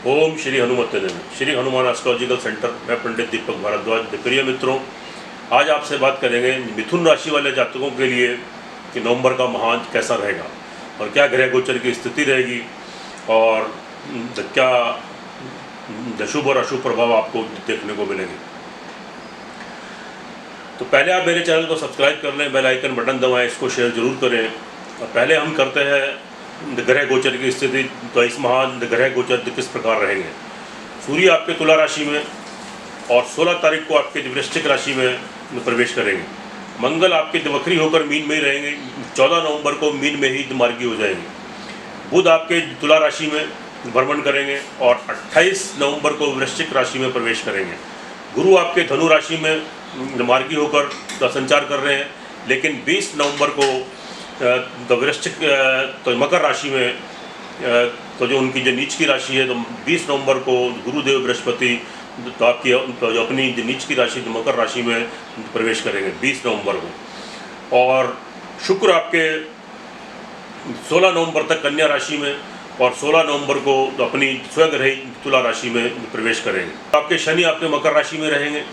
ओम श्री हनुमते नमः। Shri Hanuman astrological centre, मैं पंडित दीपक भारद्वाज। प्रिय मित्रों, आज आपसे बात करेंगे मिथुन राशि वाले जातकों के लिए कि नवंबर का माह कैसा रहेगा और क्या ग्रह गोचर की स्थिति रहेगी और क्या शुभ और अशुभ प्रभाव आपको देखने को मिलेंगे। तो पहले आप मेरे चैनल को सब्सक्राइब कर लें, बेल आइकन बटन दबाएं, इसको शेयर जरूर करें। और पहले हम करते हैं ग्रह गोचर की स्थिति। तो इस माह ग्रह गोचर किस प्रकार रहेंगे। सूर्य आपके तुला राशि में और 16 तारीख को आपके वृश्चिक राशि में प्रवेश करेंगे। मंगल आपके वक्री होकर मीन में ही रहेंगे, 14 नवंबर को मीन में ही मार्गी हो जाएंगे। बुध आपके तुला राशि में भ्रमण करेंगे और 28 नवंबर को वृश्चिक राशि में प्रवेश करेंगे। गुरु आपके धनु राशि में मार्गी होकर संचार कर रहे हैं, लेकिन 20 नवंबर को वृश्चिक तो मकर राशि में तो जो उनकी जो नीच की राशि है, तो 20 नवंबर को गुरुदेव बृहस्पति तो आपकी जो अपनी जो नीच की राशि तो मकर राशि में प्रवेश करेंगे 20 नवंबर को। और शुक्र आपके 16 नवंबर तक कन्या राशि में और 16 नवंबर को तो अपनी स्वग्रही तुला राशि में प्रवेश करेंगे। आपके शनि आपके मकर राशि में रहेंगे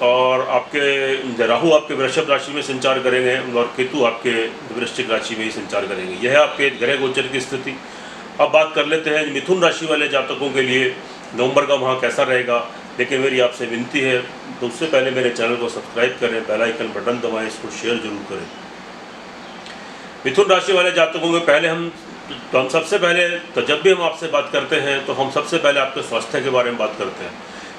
और आपके राहु आपके वृषभ राशि में संचार करेंगे और केतु आपके वृश्चिक राशि में ही संचार करेंगे। यह है आपके ग्रह गोचर की स्थिति। अब बात कर लेते हैं मिथुन राशि वाले जातकों के लिए नवंबर का माह कैसा रहेगा। लेकिन मेरी आपसे विनती है, तो उससे पहले मेरे चैनल को सब्सक्राइब करें, बेल आइकन बटन दबाएं, इसको शेयर जरूर करें। मिथुन राशि वाले जातकों में हम सबसे पहले तो जब भी हम आपसे बात करते हैं तो हम सबसे पहले आपके स्वास्थ्य के बारे में बात करते हैं,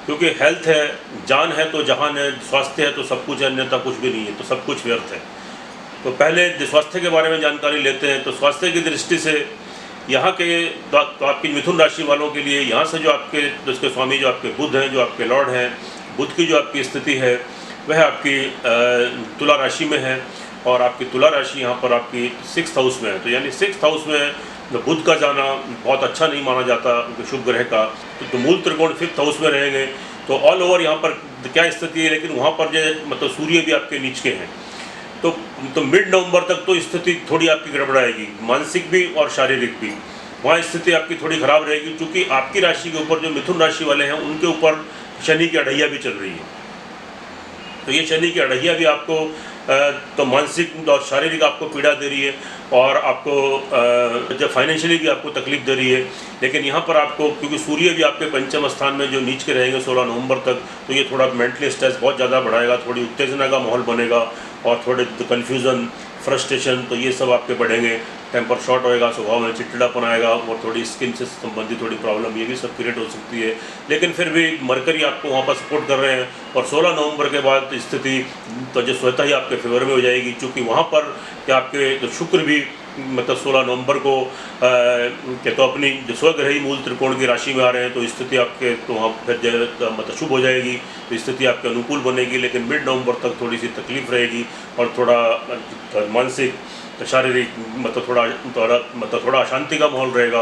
क्योंकि हेल्थ है, जान है तो जहान है, स्वास्थ्य है तो सब कुछ है, अन्यथा कुछ भी नहीं है, तो सब कुछ व्यर्थ है। तो पहले स्वास्थ्य के बारे में जानकारी लेते हैं। तो स्वास्थ्य की दृष्टि से यहाँ के तो आपकी मिथुन राशि वालों के लिए यहाँ से जो आपके उसके स्वामी जो आपके बुध हैं, जो आपके लॉर्ड हैं, बुध की जो आपकी स्थिति है वह आपकी तुला राशि में है और आपकी तुला राशि यहाँ पर आपकी 6th हाउस में है। तो यानी 6th हाउस में तो बुध का जाना बहुत अच्छा नहीं माना जाता शुभ ग्रह का। तो मूल त्रिकोण 5th हाउस में रहेंगे। तो ऑल ओवर यहाँ पर क्या स्थिति है, लेकिन वहाँ पर जो मतलब सूर्य भी आपके नीच के हैं। तो मिड नवंबर तक तो स्थिति थोड़ी आपकी गड़बड़ाएगी, मानसिक भी और शारीरिक भी। वहाँ स्थिति आपकी थोड़ी खराब रहेगी, क्योंकि आपकी राशि के ऊपर जो मिथुन राशि वाले हैं उनके ऊपर शनि की अढ़ैया भी चल रही है। तो ये शनि की अढ़ैया भी आपको तो मानसिक और शारीरिक आपको पीड़ा दे रही है और आपको जब फाइनेंशियली भी आपको तकलीफ दे रही है। लेकिन यहाँ पर आपको क्योंकि सूर्य भी आपके पंचम स्थान में जो नीच के रहेंगे 16 नवंबर तक, तो ये थोड़ा मेंटली स्ट्रेस बहुत ज़्यादा बढ़ाएगा, थोड़ी उत्तेजना का माहौल बनेगा और थोड़े कन्फ्यूज़न, फ्रस्ट्रेशन, तो ये सब आपके बढ़ेंगे। टेम्पर शॉर्ट होएगा, स्वभाव में चिड़चिड़ापन आएगा और थोड़ी स्किन से संबंधित थोड़ी प्रॉब्लम ये भी सब क्रिएट हो सकती है। लेकिन फिर भी मरकरी आपको वहाँ पर सपोर्ट कर रहे हैं और 16 नवंबर के बाद स्थिति तो जो स्वतः ही आपके फेवर में हो जाएगी, क्योंकि वहाँ पर क्या आपके तो शुक्र भी मतलब 16 नवंबर को क्या तो अपनी जो स्वग्रही मूल त्रिकोण की राशि में आ रहे हैं। तो स्थिति आपके तो वहाँ फिर मतलब शुभ हो जाएगी, तो स्थिति आपके अनुकूल बनेगी। लेकिन मिड नवंबर तक थोड़ी सी तकलीफ रहेगी और थोड़ा मानसिक शारीरिक मतलब थोड़ा अशांति का माहौल रहेगा।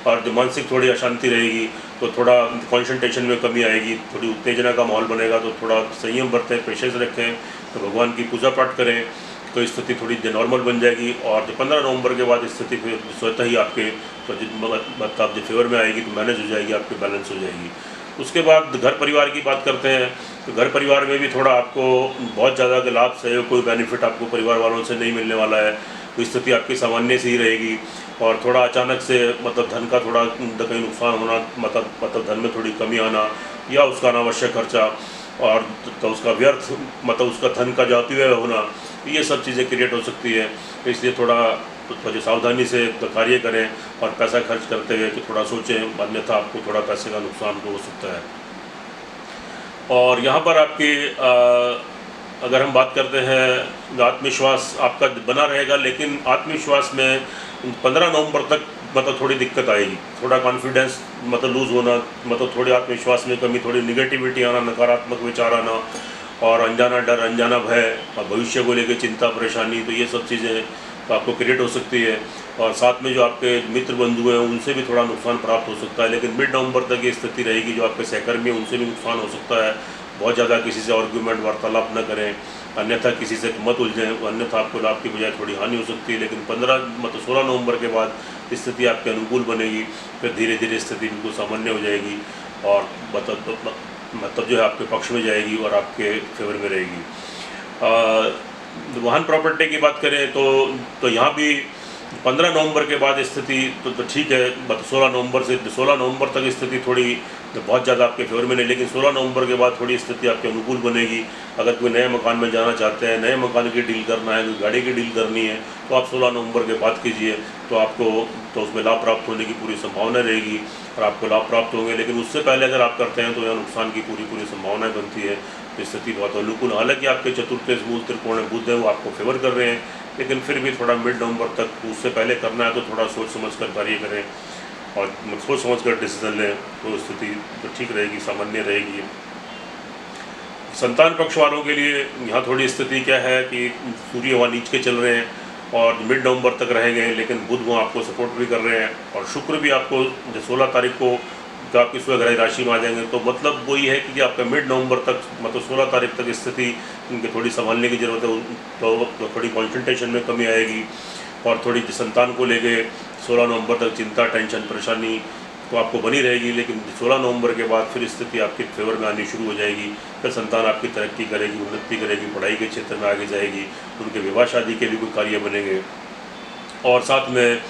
और जो मानसिक थोड़ी अशांति रहेगी तो थोड़ा कंसंट्रेशन में कमी आएगी, थोड़ी उत्तेजना का माहौल बनेगा। तो थोड़ा संयम बरतें, पेशेंस रखें, तो भगवान की पूजा पाठ करें, तो स्थिति थोड़ी नॉर्मल बन जाएगी। और जो 15 नवंबर के बाद स्थिति फिर स्वतः ही आपके तो मतलब जो फेवर में आएगी, तो मैनेज हो जाएगी, आपकी बैलेंस हो जाएगी। उसके बाद घर परिवार की बात करते हैं। तो घर परिवार में भी थोड़ा आपको बहुत ज़्यादा लाभ सहयोग कोई बेनिफिट आपको परिवार वालों से नहीं मिलने वाला है। तो स्थिति आपकी सामान्य से ही रहेगी और थोड़ा अचानक से मतलब धन का थोड़ा कहीं नुकसान होना, मतलब धन में थोड़ी कमी आना या उसका अनावश्यक खर्चा और तो उसका व्यर्थ मतलब उसका धन का जाती हुआ होना, ये सब चीज़ें क्रिएट हो सकती है। इसलिए थोड़ा जो सावधानी से कार्य करें और पैसा खर्च करते हुए कि थोड़ा सोचें, अन्यथा आपको थोड़ा पैसे का नुकसान हो सकता है। और यहाँ पर आपकी अगर हम बात करते हैं आत्मविश्वास आपका बना रहेगा, लेकिन आत्मविश्वास में 15 नवंबर तक मतलब थोड़ी दिक्कत आएगी। थोड़ा कॉन्फिडेंस मतलब लूज़ होना, मतलब थोड़े आत्मविश्वास में कमी, थोड़ी निगेटिविटी आना, नकारात्मक विचार आना और अनजाना डर, अनजाना भय और भविष्य को लेकर चिंता परेशानी, तो ये सब चीज़ें तो आपको क्रिएट हो सकती है। और साथ में जो आपके मित्र बंधु हैं उनसे भी थोड़ा नुकसान प्राप्त हो सकता है, लेकिन मिड नवंबर तक ये स्थिति रहेगी। जो आपके सहकर्मी हैं उनसे भी नुकसान हो सकता है। बहुत ज़्यादा किसी से आर्ग्यूमेंट वार्तालाप न करें, अन्यथा किसी से मत उलझें, अन्यथा आपको लाभ की बजाय थोड़ी हानि हो सकती है। लेकिन 16 नवंबर के बाद स्थिति आपके अनुकूल बनेगी, फिर धीरे धीरे स्थिति बिल्कुल सामान्य हो जाएगी और मतलब जो है आपके पक्ष में जाएगी और आपके फेवर में रहेगी। वाहन प्रॉपर्टी की बात करें तो यहाँ भी 15 नवंबर के बाद स्थिति तो ठीक है। 16 नवंबर से 16 नवंबर तक स्थिति थोड़ी बहुत ज़्यादा आपके फेवर में नहीं, लेकिन 16 नवंबर के बाद थोड़ी स्थिति आपके अनुकूल बनेगी। अगर कोई नए मकान में जाना चाहते हैं, नए मकान की डील करना है, कोई गाड़ी की डील करनी है, तो आप 16 नवंबर के बाद कीजिए, तो आपको तो उसमें लाभ प्राप्त होने की पूरी संभावना रहेगी और आपको लाभ प्राप्त होंगे। लेकिन उससे पहले अगर आप करते हैं तो यहाँ नुकसान की पूरी संभावनाएँ बनती है। तो स्थिति बहुत अनुकूल, हालांकि आपके चतुर्थ मूल त्रिकोण बुध है वो आपको फेवर कर रहे हैं, लेकिन फिर भी थोड़ा मिड नवंबर तक उससे पहले करना है तो थोड़ा सोच समझ कर कार्य करें और सोच समझ कर डिसीजन लें, तो स्थिति तो ठीक रहेगी, सामान्य रहेगी। संतान पक्ष वालों के लिए यहाँ थोड़ी स्थिति क्या है कि सूर्य वहाँ नीच के चल रहे हैं और मिड नवंबर तक रहेंगे, लेकिन बुध वहाँ आपको सपोर्ट भी कर रहे हैं और शुक्र भी आपको 16 तारीख को जो आपकी स्वग्रह राशि में आ जाएंगे। तो मतलब वही है कि आपका मिड नवंबर तक मतलब 16 तारीख तक स्थिति उनकी थोड़ी संभालने की ज़रूरत है। तो थोड़ी कॉन्सेंट्रेशन में कमी आएगी और थोड़ी संतान को लेके 16 नवंबर तक चिंता, टेंशन, परेशानी तो आपको बनी रहेगी। लेकिन 16 नवंबर के बाद फिर स्थिति आपके फेवर में आनी शुरू हो जाएगी। फिर संतान आपकी तरक्की करेगी, उन्नति करेगी, पढ़ाई के क्षेत्र में आगे जाएगी, उनके विवाह शादी के भी कोई कार्य बनेंगे। और साथ में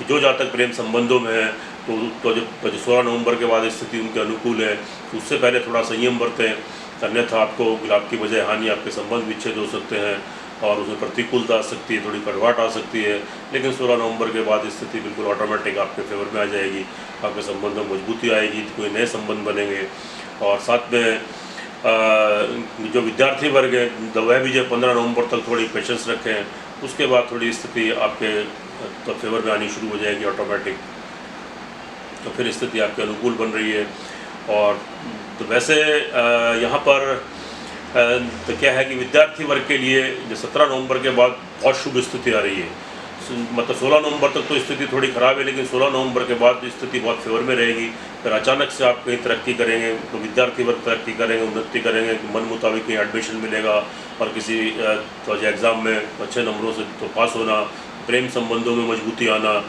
जो जातक प्रेम संबंधों में है तो जब 16 नवंबर के बाद स्थिति उनके अनुकूल है, तो उससे पहले थोड़ा संयम बरतें, अन्यथा आपको लाभ की बजाय हानि, आपके संबंध विच्छेद हो सकते हैं और उसमें प्रतिकूलता आ सकती है, थोड़ी कड़वाहट आ सकती है। लेकिन 16 नवंबर के बाद स्थिति बिल्कुल ऑटोमेटिक आपके फेवर में आ जाएगी, आपके संबंध में मजबूती आएगी, कोई नए संबंध बनेंगे। और साथ में जो विद्यार्थी वर्ग है तो वह भी जो 15 नवंबर तक थोड़ी पेशेंस रखें, उसके बाद थोड़ी स्थिति आपके तो फेवर में आनी शुरू हो जाएगी ऑटोमेटिक। तो फिर स्थिति आपके अनुकूल बन रही है। और तो वैसे यहाँ पर तो क्या है कि विद्यार्थी वर्ग के लिए जो 17 नवंबर के बाद बहुत शुभ स्थिति आ रही है। मतलब 16 नवंबर तक तो स्थिति थोड़ी ख़राब है, लेकिन 16 नवंबर के बाद स्थिति बहुत फेवर में रहेगी। फिर अचानक से आप कहीं तरक्की करेंगे, तो विद्यार्थी वर्ग तरक्की करेंगे, उन्नति करेंगे, तो मन मुताबिक कहीं एडमिशन मिलेगा और किसी तो एग्ज़ाम में अच्छे नंबरों से तो पास होना, प्रेम संबंधों में मजबूती आना।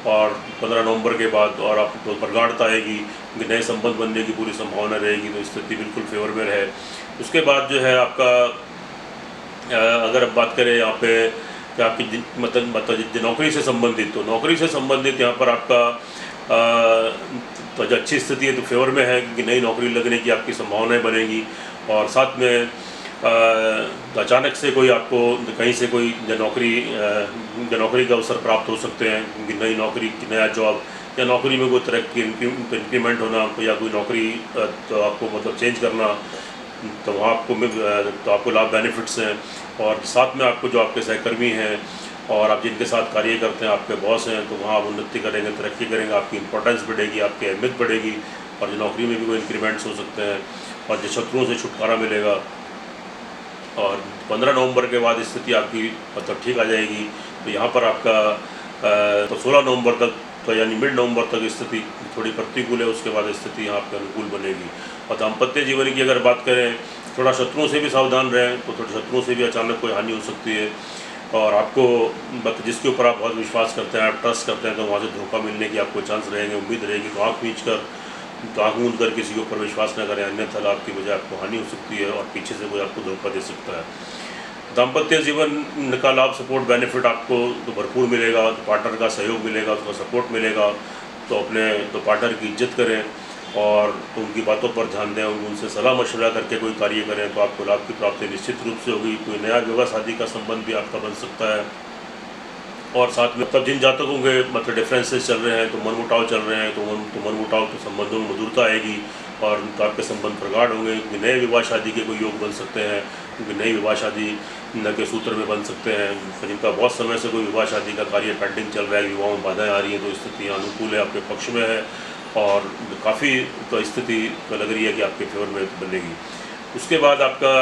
और 15 नवंबर के बाद और आपको प्रगाढ़ता आएगी, नए संबंध बनने की पूरी संभावना रहेगी, तो स्थिति बिल्कुल फेवर में रहे। उसके बाद जो है आपका अगर अब बात करें यहाँ पे कि आपकी मतलब नौकरी से संबंधित, तो नौकरी से संबंधित यहाँ पर आपका तो जो अच्छी स्थिति है तो फेवर में है, कि नई नौकरी लगने की आपकी संभावनाएं बनेगी। और साथ में अचानक से कोई आपको कहीं से कोई नौकरी का अवसर प्राप्त हो सकते हैं, कि नई नौकरी, नया जॉब या नौकरी में कोई तरक्की, इंक्रीमेंट होना, या कोई नौकरी तो आपको मतलब चेंज करना, तो वहाँ आपको लाभ बेनिफिट्स हैं। और साथ में आपको जो आपके सहकर्मी हैं और आप जिनके साथ कार्य करते हैं, आपके बॉस हैं, तो वहाँ आप उन्नति करेंगे, तरक्की करेंगे, आपकी इंपॉर्टेंस बढ़ेगी, आपकी अहमियत बढ़ेगी और जो नौकरी में भी कोई इंक्रीमेंट्स हो सकते हैं और जो शत्रुओं से छुटकारा मिलेगा। और 15 नवंबर के बाद स्थिति आपकी मतलब ठीक आ जाएगी। तो यहाँ पर आपका तो 16 नवंबर तक तो यानी मिड नवंबर तक स्थिति थोड़ी प्रतिकूल है, उसके बाद स्थिति यहाँ आपके अनुकूल बनेगी। और दाम्पत्य जीवन की अगर बात करें, थोड़ा शत्रुओं से भी सावधान रहें, तो थोड़े शत्रुओं से भी अचानक कोई हानि हो सकती है। और आपको मतलब जिसके ऊपर आप बहुत विश्वास करते हैं, आप ट्रस्ट करते हैं, तो वहाँ से धोखा मिलने की आपको चांस रहेंगे, उम्मीद रहेगी। तो आँख मूंद कर किसी के ऊपर विश्वास न करें, अन्यथा लाभ की बजाय आपको हानि हो सकती है और पीछे से कोई आपको धोखा दे सकता है। दाम्पत्य जीवन का लाभ, सपोर्ट, बेनिफिट आपको तो भरपूर मिलेगा, तो पार्टनर का सहयोग मिलेगा, उसका सपोर्ट मिलेगा। तो अपने तो पार्टनर की इज्जत करें और तो उनकी बातों पर ध्यान दें, उनसे सलाह मशवरा करके कोई कार्य करें, तो आपको लाभ की प्राप्ति निश्चित रूप से होगी। कोई नया विवाह शादी का संबंध भी आपका बन सकता है। और साथ में तब जिन जातकों के मतलब डिफरेंसेस चल रहे हैं, तो मनमुटाव चल रहे हैं, तो मनमुटाव तो संबंधों में मधुरता आएगी और तो आपके संबंध प्रगाढ़ होंगे। नए विवाह शादी के कोई योग बन सकते हैं, क्योंकि नई विवाह शादी न के सूत्र में बन सकते हैं। जिनका बहुत समय से कोई विवाह शादी का कार्य पेंडिंग चल रहा है, विवाहों में बाधाएँ आ रही हैं, तो स्थिति अनुकूल है, आपके पक्ष में है और काफ़ी तो स्थिति तो लग रही है कि आपके फेवर में बनेगी। उसके बाद आपका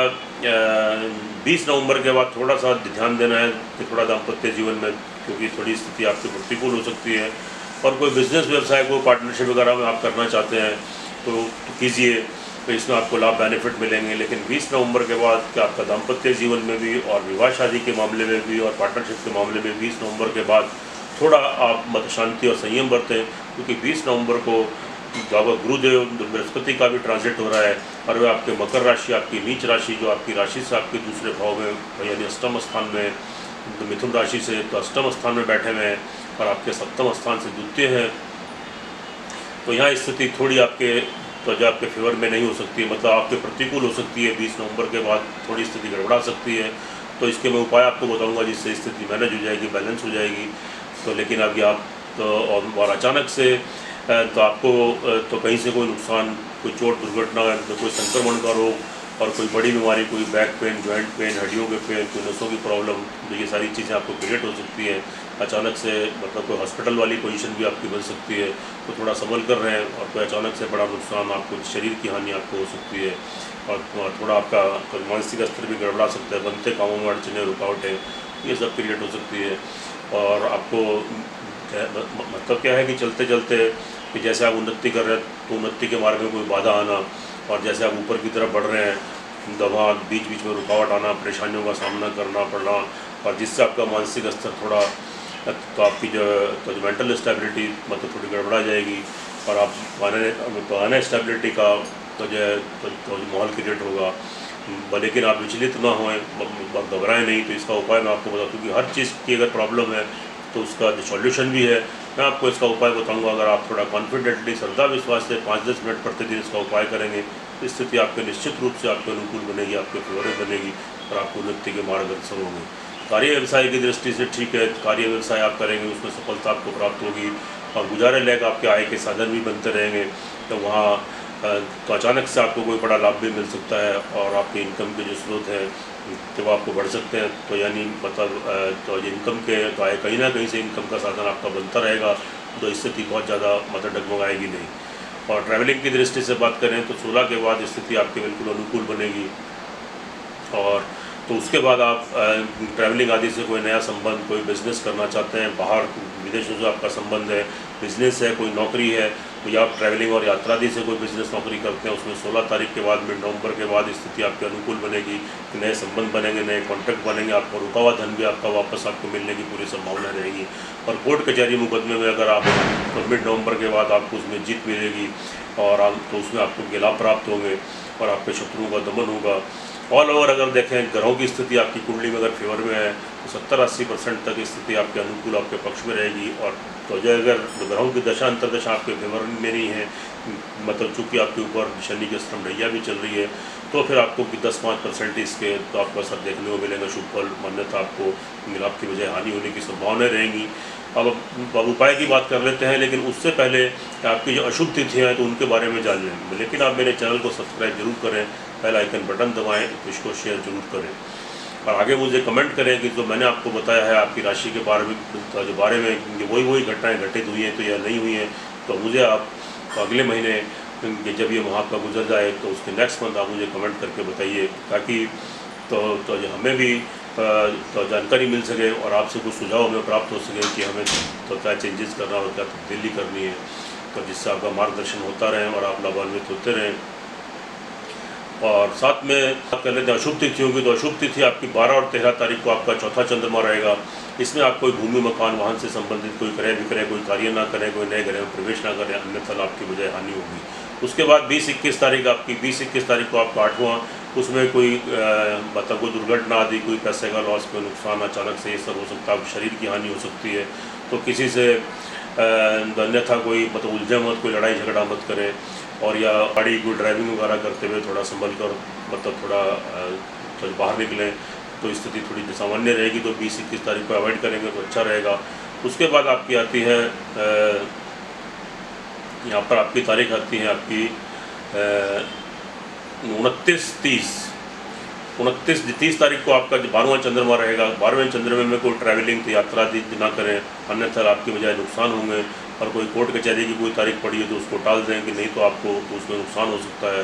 20 नवंबर के बाद थोड़ा सा ध्यान देना है कि थोड़ा दाम्पत्य जीवन में, क्योंकि थोड़ी स्थिति आपकी प्रतिकूल हो सकती है। और कोई बिज़नेस व्यवसाय को पार्टनरशिप वगैरह में आप करना चाहते हैं तो कीजिए, तो इसमें आपको लाभ बेनिफिट मिलेंगे। लेकिन 20 नवंबर के बाद कि आपका दाम्पत्य जीवन में भी और विवाह शादी के मामले में भी और पार्टनरशिप के मामले में 20 नवंबर के बाद थोड़ा आप मत शांति और संयम बरतें, क्योंकि 20 नवंबर को आपका गुरुदेव बृहस्पति का भी ट्रांजिट हो रहा है और वह आपके मकर राशि, आपकी नीच राशि जो आपकी राशि से आपके दूसरे भाव में यानी अष्टम स्थान में, मिथुन राशि से तो अष्टम स्थान में बैठे हुए हैं और आपके सप्तम स्थान से द्वितीय हैं। तो यहाँ स्थिति थोड़ी आपके जो आपके फेवर में नहीं हो सकती है, मतलब आपके प्रतिकूल हो सकती है। 20 नवंबर के बाद थोड़ी स्थिति गड़बड़ा सकती है, तो इसके मैं उपाय आपको बताऊंगा जिससे स्थिति मैनेज हो जाएगी, बैलेंस हो जाएगी। तो लेकिन अभी आप तो और अचानक से तो आपको तो कहीं से कोई नुकसान, कोई चोट दुर्घटना, कोई संक्रमण का रोग और कोई बड़ी बीमारी, कोई बैक पेन, जॉइंट पेन, हड्डियों के पेन, कोई नसों की प्रॉब्लम, तो ये सारी चीज़ें आपको क्रिएट हो सकती है अचानक से। मतलब कोई हॉस्पिटल वाली पोजीशन भी आपकी बन सकती है, तो थोड़ा संभल कर रहे हैं। और कोई अचानक से बड़ा नुकसान, आपको शरीर की हानि आपको हो सकती है और थोड़ा आपका मानसिक स्तर भी गड़बड़ा सकता है, बनते कामों में अड़चने, रुकावटें, ये सब क्रिएट हो सकती है। और आपको मतलब क्या है कि चलते चलते कि जैसे आप उन्नति कर रहे हैं तो उन्नति के मार्ग में कोई बाधा आना, और जैसे आप ऊपर की तरफ बढ़ रहे हैं दवा बीच बीच में रुकावट आना, परेशानियों का सामना करना पड़ना, और जिससे आपका मानसिक स्तर थोड़ा तो आपकी जो मेंटल स्टेबिलिटी मतलब थोड़ी गड़बड़ा जाएगी और आप पुराने स्टेबिलिटी का तो माहौल क्रिएट होगा। लेकिन आप विचलित ना होएं, घबराएं नहीं। तो इसका उपाय मैं आपको बताता हूँ कि हर चीज़ की अगर प्रॉब्लम है तो उसका जो सॉल्यूशन भी है, मैं आपको इसका उपाय बताऊंगा। अगर आप थोड़ा कॉन्फिडेंटली श्रद्धा विश्वास से 5-10 मिनट प्रतिदिन इसका उपाय करेंगे तो स्थिति आपके निश्चित रूप से आपके अनुकूल बनेगी, आपके फेवर बनेगी और आपको उन्नति के मार्गदर्शन होंगे। कार्य व्यवसाय की दृष्टि से ठीक है, कार्य व्यवसाय आप करेंगे उसमें सफलता आपको प्राप्त होगी और गुजारे लायक आपके आय के साधन भी बनते रहेंगे। तो वहाँ तो अचानक से आपको कोई बड़ा लाभ भी मिल सकता है और आपके इनकम के जो स्रोत हैं तो वो आपको बढ़ सकते हैं। तो यानी मतलब तो इनकम के तो आए कहीं ना कहीं से इनकम का साधन आपका बनता रहेगा, तो स्थिति बहुत ज़्यादा मतलब डगमगाएगी नहीं। और ट्रैवलिंग की दृष्टि से बात करें तो 16 के बाद स्थिति आपके बिल्कुल अनुकूल बनेगी। और तो उसके बाद आप ट्रैवलिंग आदि से कोई नया संबंध, कोई बिज़नेस करना चाहते हैं, बाहर विदेशों से आपका संबंध है, बिज़नेस है, कोई नौकरी है, तो या आप ट्रैवलिंग और यात्रा आदि से कोई बिज़नेस नौकरी करते हैं, उसमें 16 तारीख के बाद मिड नवंबर के बाद स्थिति आपके अनुकूल बनेगी। नए संबंध बनेंगे, नए कॉन्ट्रैक्ट बनेंगे, आपको रुका हुआ धन भी आपका वापस आपको मिलने की पूरी संभावना रहेगी। और कोर्ट कचहरी मुकदमे में अगर आप तो मिड नवंबर के बाद आपको उसमें जीत मिलेगी और आप तो उसमें आपको गिलाफ प्राप्त होंगे और आपके शत्रुओं का दमन होगा। ऑल ओवर अगर देखें ग्रहों की स्थिति आपकी कुंडली में अगर फेवर में है तो 70-80% तक स्थिति आपके अनुकूल आपके पक्ष में रहेगी। और तो जो अगर ग्रहों की दशा अंतरदशा आपके फेवर में नहीं है, मतलब चूँकि आपके ऊपर शनि की स्तंभैया भी चल रही है, तो फिर आपको 10-5% इसके तो आपको असर देखने को मिलेगा, शुभ फल मान्यता आपको मिलाप की बजाय हानि होने की संभावनाएँ रहेंगी। अब उपाय की बात कर लेते हैं, लेकिन उससे पहले आपकी जो अशुभ तिथियाँ हैं तो उनके बारे में जान लें। लेकिन आप मेरे चैनल को सब्सक्राइब जरूर करें, बेल आइकन बटन दबाएं, तो इसको शेयर जरूर करें और आगे मुझे कमेंट करें कि जो मैंने आपको बताया है आपकी राशि के बारे में वही घटनाएं घटित हुई हैं तो या नहीं हुई हैं, तो मुझे आप तो अगले महीने जब ये माह का गुजर जाए तो उसके नेक्स्ट मंथ आप मुझे कमेंट करके बताइए, ताकि तो हमें भी तो जानकारी मिल सके और आपसे कुछ सुझाव हमें प्राप्त हो सके कि हमें तो क्या चेंजेस करना और क्या तब्दीली करनी है, तो जिससे आपका मार्गदर्शन होता रहे और आप लाभान्वित होते रहें। और साथ में बात कर लेते हैं अशुभ तिथियों की। तो अशुभ तिथि आपकी 12 और 13 तारीख को आपका चौथा चंद्रमा रहेगा। इसमें आप कोई भूमि, मकान, वाहन से संबंधित कोई क्रय विक्रय, कोई कार्य ना करें, कोई नए घर में प्रवेश ना करें, अन्यथा आपकी बजाय हानि होगी। उसके बाद 20-21 तारीख आपकी 20-21 तारीख को आपका 8वां, उसमें कोई मतलब कोई दुर्घटना आदि, कोई पैसे का लॉस, कोई नुकसान अचानक से ये सब हो सकता है, शरीर की हानि हो सकती है। तो किसी से अन्यथा कोई मतलब उलझे मत, कोई लड़ाई झगड़ा मत करें। और या गाड़ी कोई ड्राइविंग वगैरह करते हुए थोड़ा संभल कर मतलब थोड़ा बाहर निकलें तो स्थिति थोड़ी सामान्य रहेगी। तो 20-21 तारीख को अवॉइड करेंगे तो अच्छा रहेगा। उसके बाद आपकी आती है यहाँ पर आपकी तारीख आती है आपकी 29-30 तारीख को आपका 12वां चंद्रमा रहेगा। 12वें चंद्रमा में कोई ट्रैवलिंग यात्रा ना करें, अन्यथा आपकी बजाय नुकसान होंगे। और कोई कोर्ट कचहरी की कोई तारीख पड़ी है तो उसको टाल दें कि नहीं तो आपको तो उसमें नुकसान हो सकता है।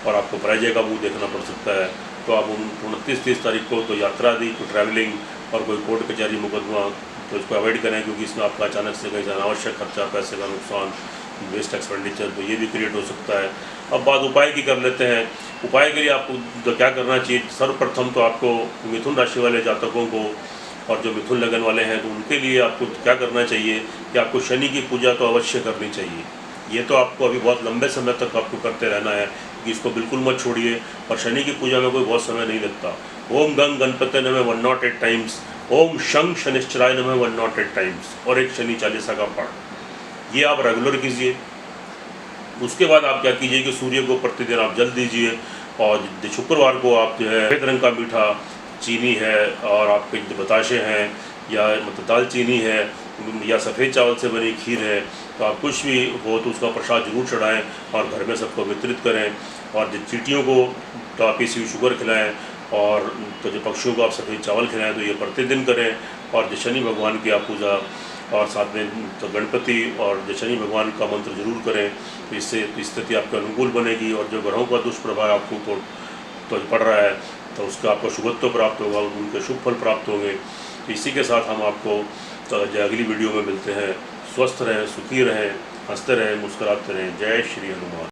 और आपको पराजय का मुँह देखना पड़ सकता है। तो आप 29-30 तारीख को तो यात्रा दी, कोई ट्रैवलिंग और कोई कोर्ट कचहरी मुकदमा, तो इसको अवॉइड करें, क्योंकि इसमें आपका अचानक से कहीं अनावश्यक खर्चा, पैसे का नुकसान, वेस्ट एक्सपेंडिचर, तो ये भी क्रिएट हो सकता है। अब बात उपाय की कर लेते हैं। उपाय के लिए आपको तो क्या करना चाहिए? सर्वप्रथम तो आपको मिथुन राशि वाले जातकों को और जो मिथुन लगन वाले हैं, तो उनके लिए आपको क्या करना चाहिए कि आपको शनि की पूजा तो अवश्य करनी चाहिए। ये तो आपको अभी बहुत लंबे समय तक आपको करते रहना है, कि इसको बिल्कुल मत छोड़िए। और शनि की पूजा में कोई बहुत समय नहीं लगता। ओम गंग गणपति नमः 108 टाइम्स, ओम शं शनिश्चराय नमः 108 टाइम्स, और एक शनि चालीसा का पाठ, ये आप रेगुलर कीजिए। उसके बाद आप क्या कीजिए कि सूर्य को प्रतिदिन आप जल दीजिए, और शुक्रवार को आप जो है सफ़ेद रंग का मीठा, चीनी है और आपके जो बताशे हैं, या मतलब दालचीनी है, या सफ़ेद चावल से बनी खीर है, तो आप कुछ भी हो तो उसका प्रसाद जरूर चढ़ाएं और घर में सबको वितरित करें। और जो चींटियों को तो आप इसी शुगर खिलाएं, और तो जो पक्षियों को आप सफ़ेद चावल खिलाएं, तो ये प्रतिदिन करें। और जो शनि भगवान की आप पूजा, और साथ में तो गणपति और जो शनि भगवान का मंत्र जरूर करें, तो इससे स्थिति आपके अनुकूल बनेगी। और जो ग्रहों का दुष्प्रभाव आपको तो पड़ रहा है, तो उसका आपको शुभत्व प्राप्त होगा, उनके शुभ फल प्राप्त होंगे। तो इसी के साथ हम आपको तो जो अगली वीडियो में मिलते हैं। स्वस्थ रहें, सुखी रहें, हंसते रहें, मुस्कुराते रहें। जय श्री हनुमान।